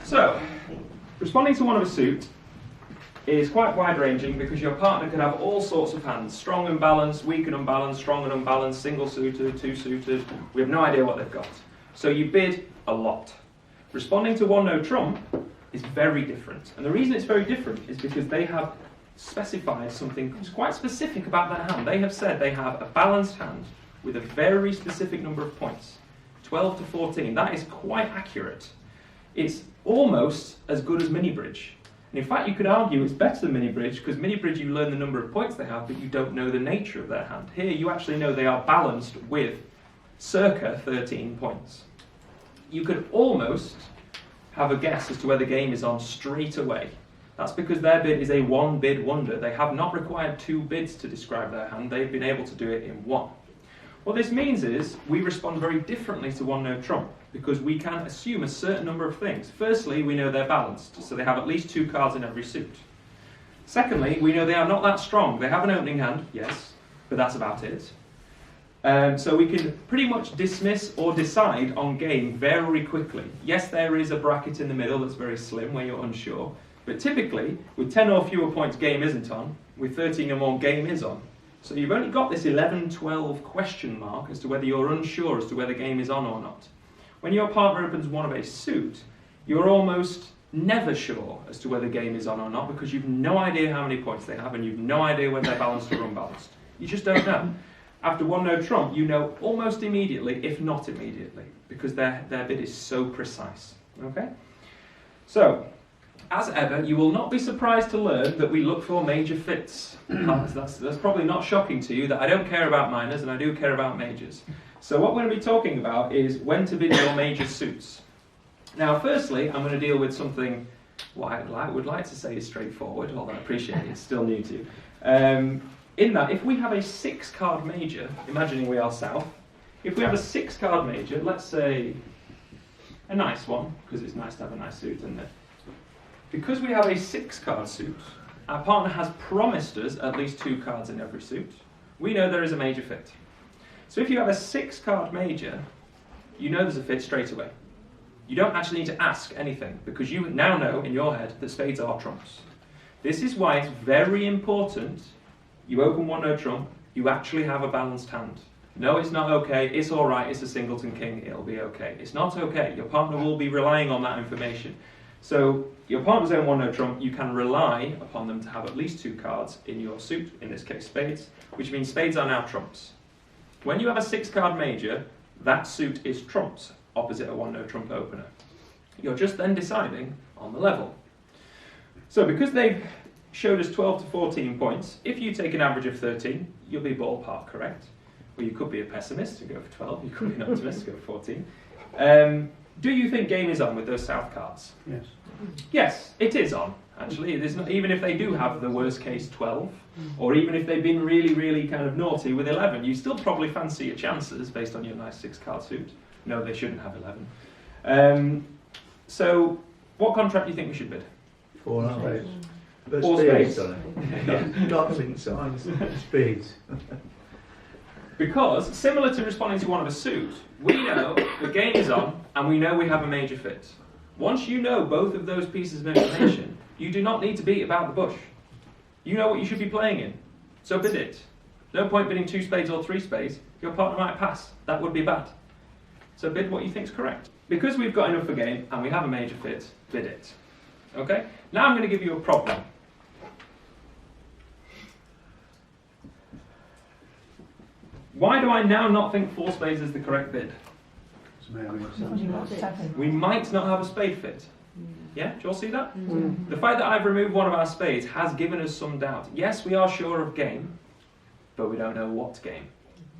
So, responding to one of a suit is quite wide-ranging because your partner can have all sorts of hands, strong and balanced, weak and unbalanced, strong and unbalanced, single-suited, two-suited. We have no idea what they've got. So you bid a lot. Responding to one no trump is very different. And the reason it's very different is because they have specified something quite specific about their hand. They have said they have a balanced hand with a very specific number of points, 12 to 14. That is quite accurate. It's almost as good as mini bridge. And in fact, you could argue it's better than mini bridge, because mini bridge you learn the number of points they have, but you don't know the nature of their hand. Here you actually know they are balanced with circa 13 points. You could almost have a guess as to where the game is on straight away. That's because their bid is a one bid wonder. They have not required two bids to describe their hand. They've been able to do it in one. What this means is we respond very differently to one no trump, because we can assume a certain number of things. Firstly, we know they're balanced, so they have at least two cards in every suit. Secondly, we know they are not that strong. They have an opening hand, yes, but that's about it. So we can pretty much dismiss or decide on game very quickly. Yes, there is a bracket in the middle that's very slim where you're unsure, but typically, with 10 or fewer points, game isn't on. With 13 or more, game is on. So you've only got this 11, 12 question mark as to whether you're unsure as to whether the game is on or not. When your partner opens one of a suit, you're almost never sure as to whether the game is on or not, because you've no idea how many points they have and you've no idea whether they're balanced or unbalanced. You just don't know. After one no trump, you know almost immediately, if not immediately, because their bid is so precise. Okay? So, as ever, you will not be surprised to learn that we look for major fits. That's probably not shocking to you that I don't care about minors and I do care about majors. So what we're going to be talking about is when to bid your major suits. Now, firstly, I'm going to deal with something what I would like to say is straightforward, although I appreciate it's still new to you. In that, if we have a 6-card major, imagining we are south, if we have a 6-card major, let's say a nice one, because it's nice to have a nice suit, isn't it? Because we have a 6-card suit, our partner has promised us at least 2 cards in every suit. We know there is a major fit. So if you have a 6-card major, you know there's a fit straight away. You don't actually need to ask anything, because you now know in your head that spades are trumps. This is why it's very important you open one no trump, you actually have a balanced hand. No, it's not okay, it's alright, it's a singleton king, it'll be okay. It's not okay, your partner will be relying on that information. So, your partner's own one no trump, you can rely upon them to have at least 2 cards in your suit, in this case spades, which means spades are now trumps. When you have a 6-card major, that suit is trumps, opposite a one no trump opener. You're just then deciding on the level. So because they've showed us 12 to 14 points, if you take an average of 13, you'll be ballpark correct. Or you could be a pessimist and go for 12, you could be an optimist and go for 14. Do you think game is on with those south cards? Yes. Yes, it is on, actually. It is not, even if they do have the worst case 12, or even if they've been really, really kind of naughty with 11, you still probably fancy your chances based on your nice 6-card suit. No, they shouldn't have 11. So, what contract do you think we should bid? 4 spades. But 4 spades. spades. Not link signs, spades. Because, similar to responding to one of a suit, we know the game is on and we know we have a major fit. Once you know both of those pieces of information, you do not need to beat about the bush. You know what you should be playing in, so bid it. No point bidding 2 spades or 3 spades, your partner might pass. That would be bad. So bid what you think is correct. Because we've got enough for game and we have a major fit, bid it. Okay? Now I'm going to give you a problem. Why do I now not think 4 spades is the correct bid? We might not have a spade fit. Yeah, do you all see that? The fact that I've removed one of our spades has given us some doubt. Yes, we are sure of game, but we don't know what game.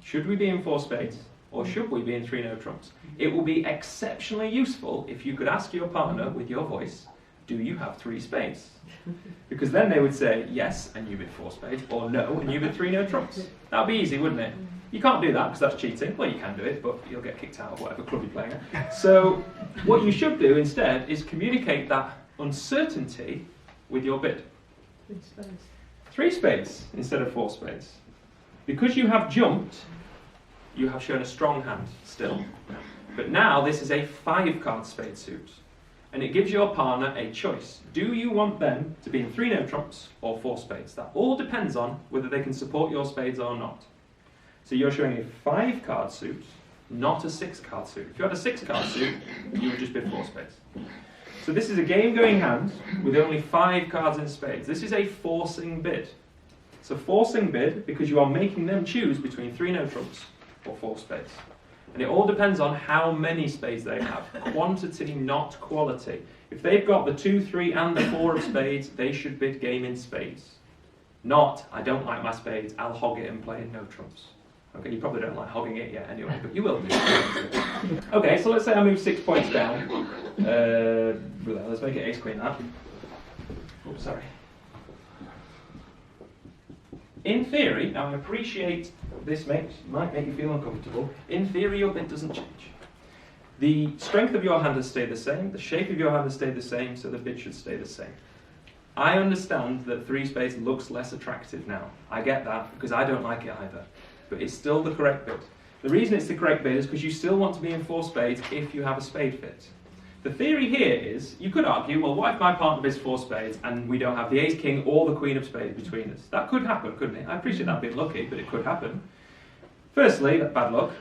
Should we be in 4 spades, or should we be in 3 no trumps? It will be exceptionally useful if you could ask your partner with your voice, do you have 3 spades? Because then they would say yes, and you bid 4 spades, or no, and you bid 3 no trumps. That would be easy, wouldn't it? You can't do that because that's cheating. Well, you can do it, but you'll get kicked out of whatever club you're playing at. So what you should do instead is communicate that uncertainty with your bid. 3 spades instead of 4 spades. Because you have jumped, you have shown a strong hand still. But now this is a 5-card spade suit. and it gives your partner a choice. Do you want them to be in 3 no trumps or 4 spades? That all depends on whether they can support your spades or not. So you're showing a 5 card suit, not a 6 card suit. If you had a 6 card suit, you would just bid 4 spades. So this is a game going hand with only 5 cards in spades. This is a forcing bid. It's a forcing bid because you are making them choose between 3 no trumps or 4 spades. And it all depends on how many spades they have. Quantity, not quality. If they've got the 2, 3 and the 4 of spades, they should bid game in spades. Not, I don't like my spades, I'll hog it and play in no trumps. Okay, you probably don't like hogging it yet anyway, but you will do. Okay, so let's say I move 6 points down. Let's make it ace queen that. Oops, sorry. In theory, now I appreciate this might make you feel uncomfortable. In theory, your bid doesn't change. The strength of your hand has stayed the same, the shape of your hand has stayed the same, so the bid should stay the same. I understand that 3 spades looks less attractive now. I get that, because I don't like it either. But it's still the correct bid. The reason it's the correct bid is because you still want to be in 4 spades if you have a spade fit. The theory here is, you could argue, well, what if my partner bids 4 spades and we don't have the ace king or the queen of spades between us? That could happen, couldn't it? I appreciate that being lucky, but it could happen. Firstly, that's bad luck.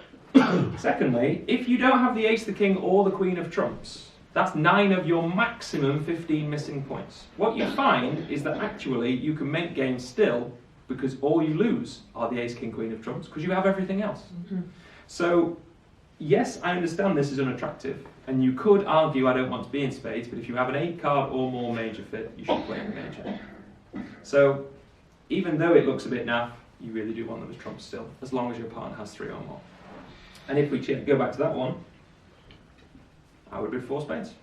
Secondly, if you don't have the ace, the king, or the queen of trumps, that's 9 of your maximum 15 missing points. What you find is that actually you can make games still because all you lose are the ace, king, queen of trumps because you have everything else. Mm-hmm. So, yes, I understand this is unattractive, and you could argue I don't want to be in spades, but if you have an 8 card or more major fit, you should play in the major. So, even though it looks a bit naff, you really do want them as trumps still, as long as your partner has 3 or more. And if we go back to that one, I would bid 4 spades.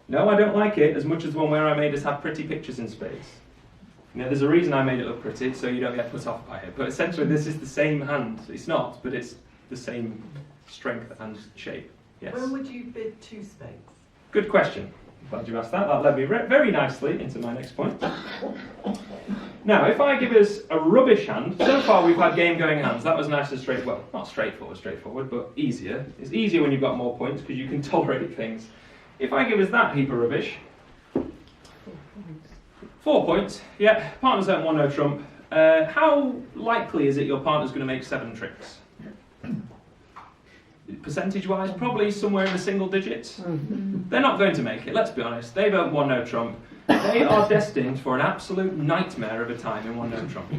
No, I don't like it as much as the one where I made us have pretty pictures in spades. You know, there's a reason I made it look pretty, so you don't get put off by it. But essentially, this is the same hand. It's not, but it's the same strength and shape. Yes. When would you bid 2 spades? Good question. Glad you asked that. That led me very nicely into my next point. Now, if I give us a rubbish hand, so far we've had game going hands. That was nice and straightforward. Well, not straightforward, but easier. It's easier when you've got more points because you can tolerate things. If I give us that heap of rubbish, 4 points. Yeah, partners don't want no trump. How likely is it your partner's going to make 7 tricks? Percentage-wise, probably somewhere in the single digits. They're not going to make it, let's be honest. They don't want no trump. They are destined for an absolute nightmare of a time in one no trump.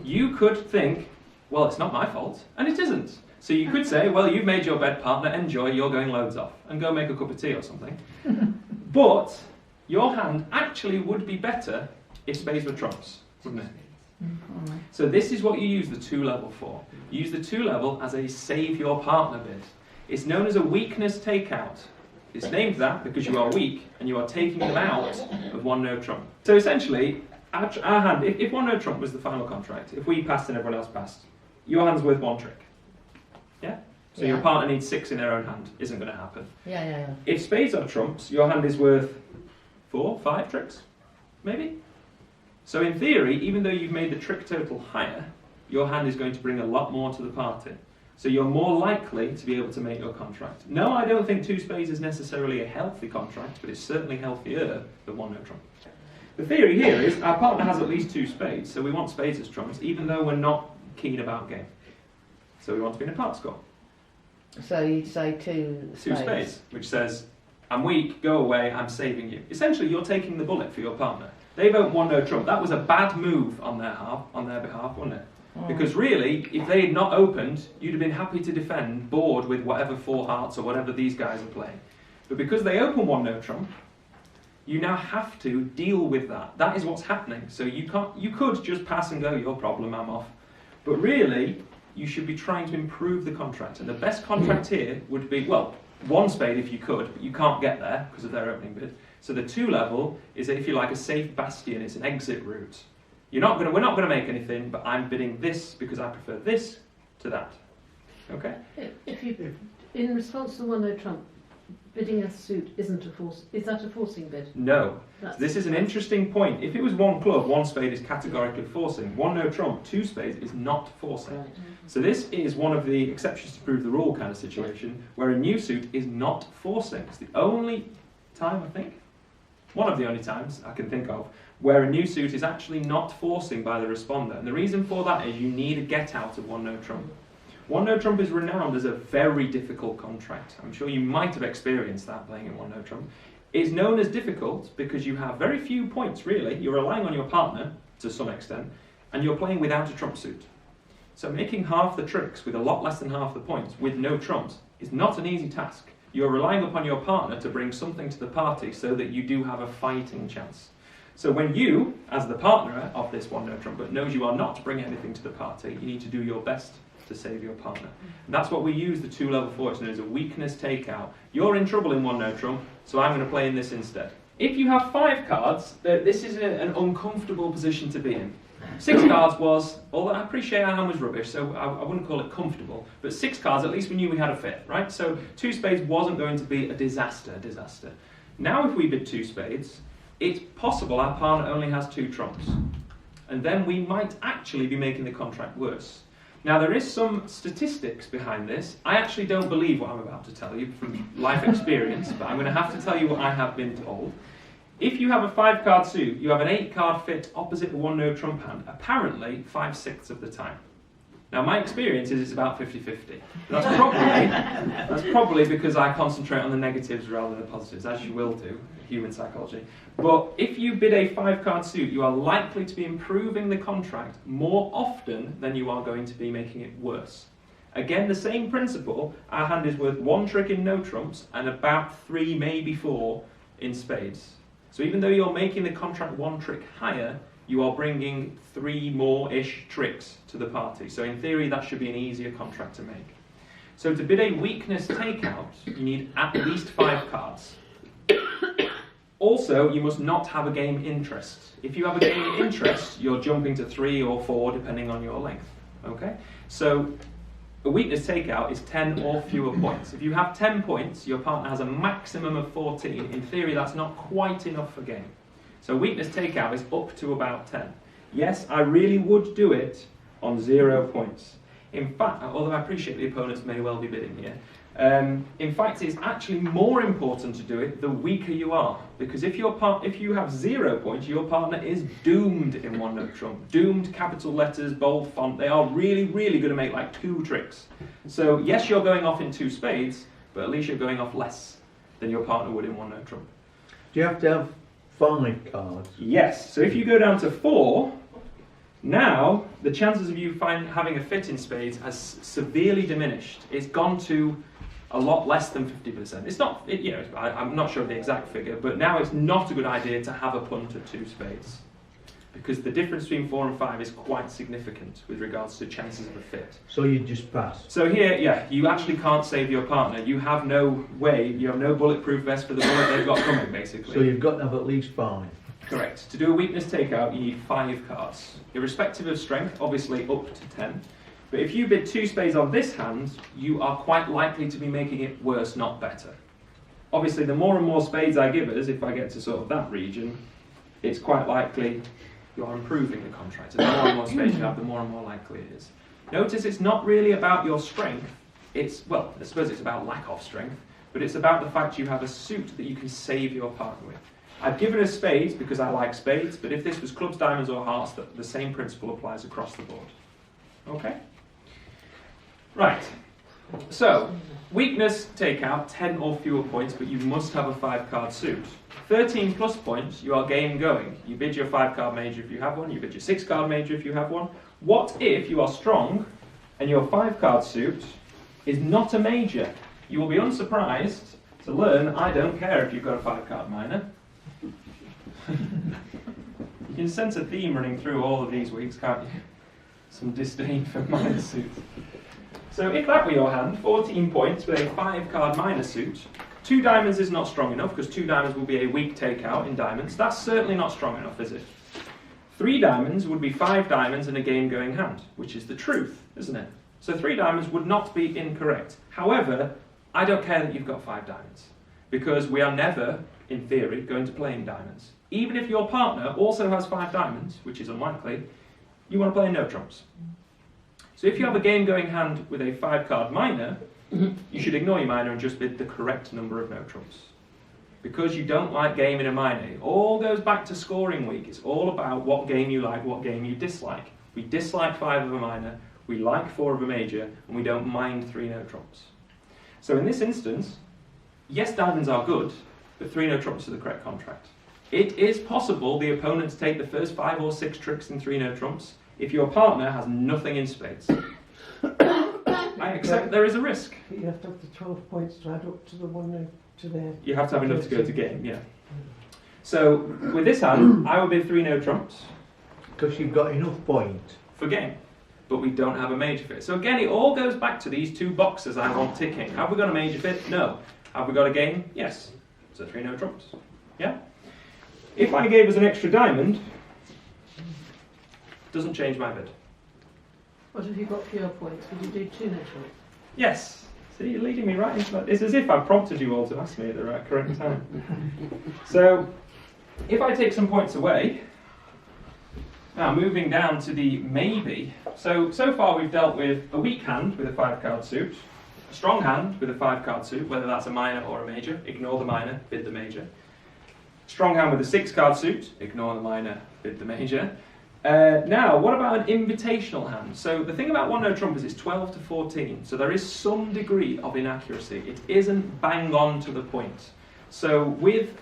You could think, well, it's not my fault, and it isn't. So you could say, well, you've made your bed, partner, enjoy, you're going loads off, and go make a cup of tea or something. But your hand actually would be better if spades were trumps, wouldn't it? So this is what you use the 2 level for. You use the 2 level as a save your partner bid. It's known as a weakness takeout. It's named that because you are weak and you are taking them out of one no trump. So essentially, our hand, if one no trump was the final contract, if we passed and everyone else passed, your hand's worth 1 trick. Yeah? So your partner needs 6 in their own hand. Isn't going to happen. Yeah. If spades are trumps, your hand is worth 4, 5 tricks, maybe? So in theory, even though you've made the trick total higher, your hand is going to bring a lot more to the party. So you're more likely to be able to make your contract. No, I don't think 2 spades is necessarily a healthy contract, but it's certainly healthier than 1 no trump. The theory here is our partner has at least 2 spades, so we want spades as trumps, even though we're not keen about game. So we want to be in a part score. So you'd say 2 spades. 2 spades, which says, I'm weak, go away, I'm saving you. Essentially, you're taking the bullet for your partner. They vote 1 no trump. That was a bad move on their behalf, wasn't it? Because really, if they had not opened, you'd have been happy to defend, bored with whatever 4 hearts or whatever these guys are playing. But because they open 1 no trump, you now have to deal with that. That is what's happening. So you could just pass and go, your problem, I'm off. But really, you should be trying to improve the contract. And the best contract here would be, well, 1 spade if you could, but you can't get there because of their opening bid. So the 2 level is, if you like, a safe bastion. It's an exit route. We're not going to make anything, but I'm bidding this because I prefer this to that. Okay? If you, in response to the 1 no trump, bidding a suit is that a forcing bid? No. This is an interesting point. If it was 1 club, 1 spade is categorically forcing. 1 no trump, 2 spades is not forcing. Right. So this is one of the exceptions to prove the rule kind of situation, where a new suit is not forcing. It's the only time, I think. One of the only times I can think of where a new suit is actually not forcing by the responder. And the reason for that is you need a get out of one no trump. One no trump is renowned as a very difficult contract. I'm sure you might have experienced that playing in one no trump. It's known as difficult because you have very few points, really. You're relying on your partner to some extent, and you're playing without a trump suit. So making half the tricks with a lot less than half the points with no trumps is not an easy task. You're relying upon your partner to bring something to the party so that you do have a fighting chance. So when you, as the partner of this one no trump, but knows you are not bringing anything to the party, you need to do your best to save your partner. And that's what we use the 2 level 4. It's known as a weakness takeout. You're in trouble in one no trump, so I'm going to play in this instead. If you have 5 cards, this is an uncomfortable position to be in. 6 cards was, although I appreciate our hand was rubbish, so I wouldn't call it comfortable, but 6 cards, at least we knew we had a fit, right? So 2 spades wasn't going to be a disaster. Now if we bid 2 spades, it's possible our partner only has 2 trumps. And then we might actually be making the contract worse. Now there is some statistics behind this. I actually don't believe what I'm about to tell you from life experience, but I'm going to have to tell you what I have been told. If you have a 5-card suit, you have an 8-card fit opposite a one no trump hand, apparently 5/6 of the time. Now my experience is it's about 50-50. That's probably because I concentrate on the negatives rather than the positives, as you will do, human psychology. But if you bid a 5-card suit, you are likely to be improving the contract more often than you are going to be making it worse. Again, the same principle, our hand is worth 1 trick in no trumps and about 3, maybe 4 in spades. So even though you're making the contract 1 trick higher, you are bringing 3 more-ish tricks to the party. So in theory, that should be an easier contract to make. So to bid a weakness takeout, you need at least 5 cards. Also, you must not have a game interest. If you have a game interest, you're jumping to 3 or 4, depending on your length. Okay? So a weakness takeout is 10 or fewer points. If you have 10 points, your partner has a maximum of 14. In theory, that's not quite enough for game. So weakness takeout is up to about 10. Yes, I really would do it on 0 points. In fact, although I appreciate the opponents may well be bidding here, in fact, it's actually more important to do it the weaker you are. Because if you have 0 points, your partner is doomed in one no trump. Doomed, capital letters, bold font. They are really, really going to make like 2 tricks. So yes, you're going off in 2 spades, but at least you're going off less than your partner would in one no trump. Do you have to have 5 cards? Yes. So if you go down to 4, now the chances of you having a fit in spades has severely diminished. It's gone to a lot less than 50%. It's not, I'm not sure of the exact figure, but now it's not a good idea to have a punt at 2 spades. Because the difference between 4 and 5 is quite significant with regards to chances of a fit. So you just pass? So here, yeah, you actually can't save your partner. You have no way, you have no bulletproof vest for the bullet they've got coming, basically. So you've got to have at least 5? Correct. To do a weakness takeout, you need 5 cards. Irrespective of strength, obviously up to 10. But if you bid 2 spades on this hand, you are quite likely to be making it worse, not better. Obviously, the more and more spades I give us, if I get to sort of that region, it's quite likely you are improving the contract. The more and more spades you have, the more and more likely it is. Notice it's not really about your strength. Well, I suppose it's about lack of strength, but it's about the fact you have a suit that you can save your partner with. I've given us spades because I like spades, but if this was clubs, diamonds or hearts, the same principle applies across the board. Okay? Right. So, weakness takeout, 10 or fewer points, but you must have a 5-card suit. 13 plus points, you are game going. You bid your 5-card major if you have one, you bid your 6-card major if you have one. What if you are strong and your 5-card suit is not a major? You will be unsurprised to learn I don't care if you've got a 5-card minor. You can sense a theme running through all of these weeks, can't you? Some disdain for minor suits. So if that were your hand, 14 points with a 5-card minor suit, 2 diamonds is not strong enough because 2 diamonds will be a weak takeout in diamonds. That's certainly not strong enough, is it? 3 diamonds would be 5 diamonds in a game-going hand, which is the truth, isn't it? So 3 diamonds would not be incorrect. However, I don't care that you've got 5 diamonds because we are never, in theory, going to play in diamonds. Even if your partner also has 5 diamonds, which is unlikely, you want to play in no trumps. So if you have a game-going hand with a 5-card minor, you should ignore your minor and just bid the correct number of no trumps. because you don't like game in a minor. It all goes back to scoring week. It's all about what game you like, what game you dislike. We dislike 5 of a minor, we like 4 of a major, and we don't mind 3 no trumps. So in this instance, yes, diamonds are good, but 3 no trumps are the correct contract. It is possible the opponents take the first 5 or 6 tricks in 3 no trumps if your partner has nothing in spades. I accept there is a risk. But you have to have the 12 points to add up to the one to their. You have to have enough to go to game, yeah. So with this hand, I will bid 3 no trumps Because you've got enough points. for game, but we don't have a major fit. So again, it all goes back to these 2 boxes I want ticking. Have we got a major fit? No. Have we got a game? Yes. So 3 no trumps. Yeah? If I gave us an extra diamond, doesn't change my bid. What have you got for your points? Would you do 2 no trump? Yes. See, you're leading me right into that. It's as if I prompted you all to ask me at the right correct time. So, if I take some points away, now moving down to the maybe. So far we've dealt with a weak hand with a 5-card suit, a strong hand with a 5-card suit, whether that's a minor or a major, ignore the minor, bid the major. Strong hand with a 6-card suit, ignore the minor, bid the major. Now, what about an invitational hand? So the thing about 1 no trump is it's 12 to 14, so there is some degree of inaccuracy. It isn't bang on to the point. So with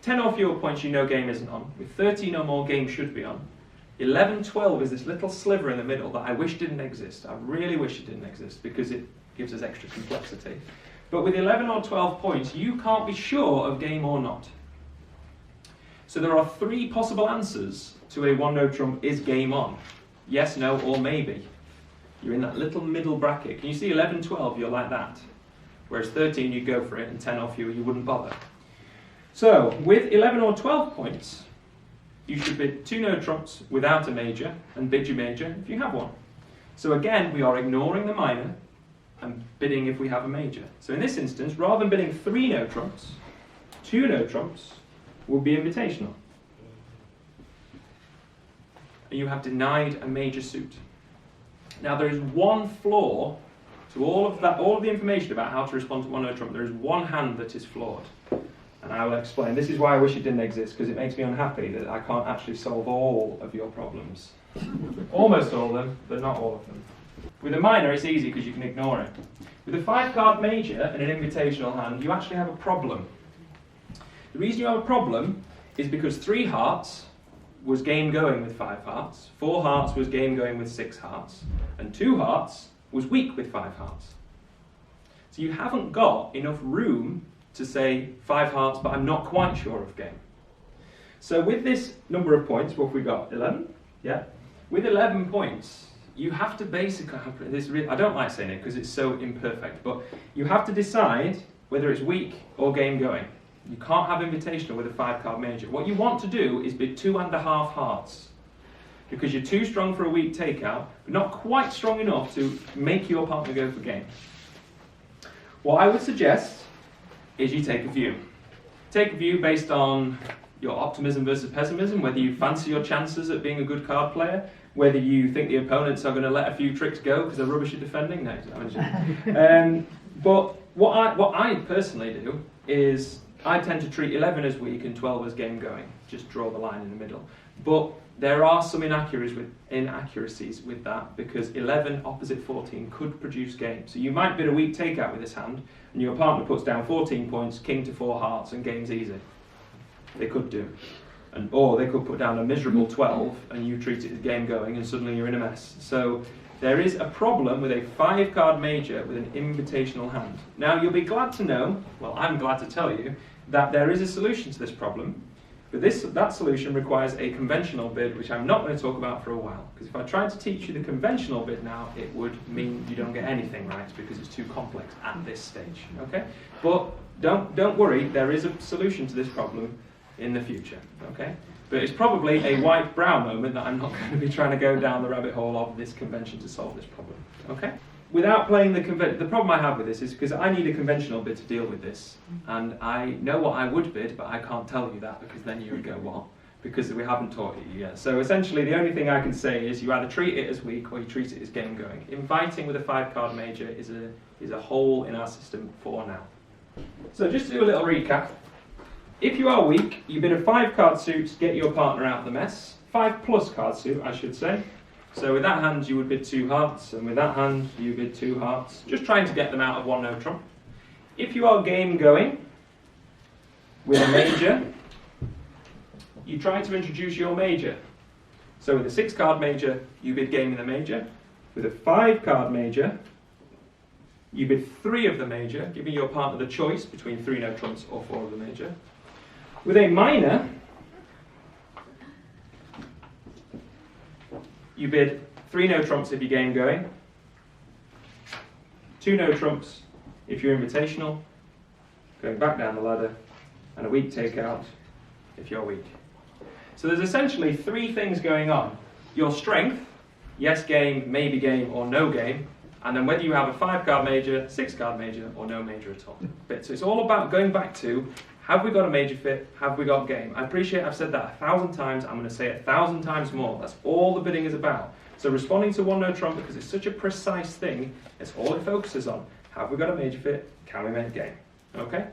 10 or fewer points, you know game isn't on. With 13 or more, game should be on. 11, 12 is this little sliver in the middle that I wish didn't exist. I really wish it didn't exist because it gives us extra complexity. But with 11 or 12 points, you can't be sure of game or not. So there are 3 possible answers to a 1 no trump is game on. Yes, no, or maybe. You're in that little middle bracket. Can you see 11, 12, you're like that. Whereas 13, you go for it, and 10 or fewer, you wouldn't bother. So, with 11 or 12 points, you should bid 2 no trumps without a major, and bid your major if you have one. So again, we are ignoring the minor, and bidding if we have a major. So in this instance, rather than bidding 3 no trumps, 2 no trumps will be invitational. And you have denied a major suit. Now there is one flaw to all of the information about how to respond to 1 no trump. There is one hand that is flawed. And I will explain. This is why I wish it didn't exist, because it makes me unhappy that I can't actually solve all of your problems. Almost all of them, but not all of them. With a minor, it's easy because you can ignore it. With a 5-card major and an invitational hand, you actually have a problem. The reason you have a problem is because 3 hearts was game going with 5 hearts, 4 hearts was game going with 6 hearts, and 2 hearts was weak with 5 hearts. So you haven't got enough room to say 5 hearts, but I'm not quite sure of game. So with this number of points, what have we got? 11? Yeah. With 11 points, you have to basically, I don't like saying it because it's so imperfect, but you have to decide whether it's weak or game going. You can't have invitational with a 5-card major. What you want to do is bid 2.5 hearts, because you're too strong for a weak takeout, but not quite strong enough to make your partner go for game. What I would suggest is you take a view. Take a view based on your optimism versus pessimism, whether you fancy your chances at being a good card player, whether you think the opponents are going to let a few tricks go because they're rubbish at defending. No, but what I personally do is I tend to treat 11 as weak and 12 as game going. Just draw the line in the middle. But there are some inaccuracies with that, because 11 opposite 14 could produce game. So you might bid a weak takeout with this hand, and your partner puts down 14 points, king to 4 hearts, and game's easy. They could do. Or they could put down a miserable 12, and you treat it as game going, and suddenly you're in a mess. So there is a problem with a 5-card major with an invitational hand. Now you'll be glad to know, well I'm glad to tell you, that there is a solution to this problem. But that solution requires a conventional bid, which I'm not going to talk about for a while. Because if I tried to teach you the conventional bid now, it would mean you don't get anything right, because it's too complex at this stage. Okay? But don't worry, there is a solution to this problem in the future. Okay? But it's probably a white-brown moment that I'm not going to be trying to go down the rabbit hole of this convention to solve this problem. Okay? Without playing the problem I have with this is because I need a conventional bid to deal with this, and I know what I would bid, but I can't tell you that, because then you would go, what? Because we haven't taught you yet. So essentially the only thing I can say is you either treat it as weak or you treat it as game going. Inviting with a 5-card major is a hole in our system for now. So just to do a little recap, If you are weak, you bid a 5-card suit to get your partner out of the mess. 5+ card suit, I should say. So with that hand, you would bid 2 hearts, and with that hand, you bid 2 hearts, just trying to get them out of 1 no trump. If you are game going with a major, you try to introduce your major. So with a 6-card major, you bid game in the major. With a 5-card major, you bid 3 of the major, giving your partner the choice between 3 no trumps or 4 of the major. With a minor, you bid 3 no trumps if you're game going, 2 no trumps if you're invitational, going back down the ladder, and a weak takeout if you're weak. So there's essentially 3 things going on. Your strength, yes game, maybe game, or no game, and then whether you have a 5-card major, 6-card major, or no major at all. So it's all about going back to, have we got a major fit, have we got game? I appreciate I've said that 1,000 times, I'm going to say it 1,000 times more. That's all the bidding is about. So responding to 1 no trump, because it's such a precise thing, it's all it focuses on. Have we got a major fit, can we make game? Okay?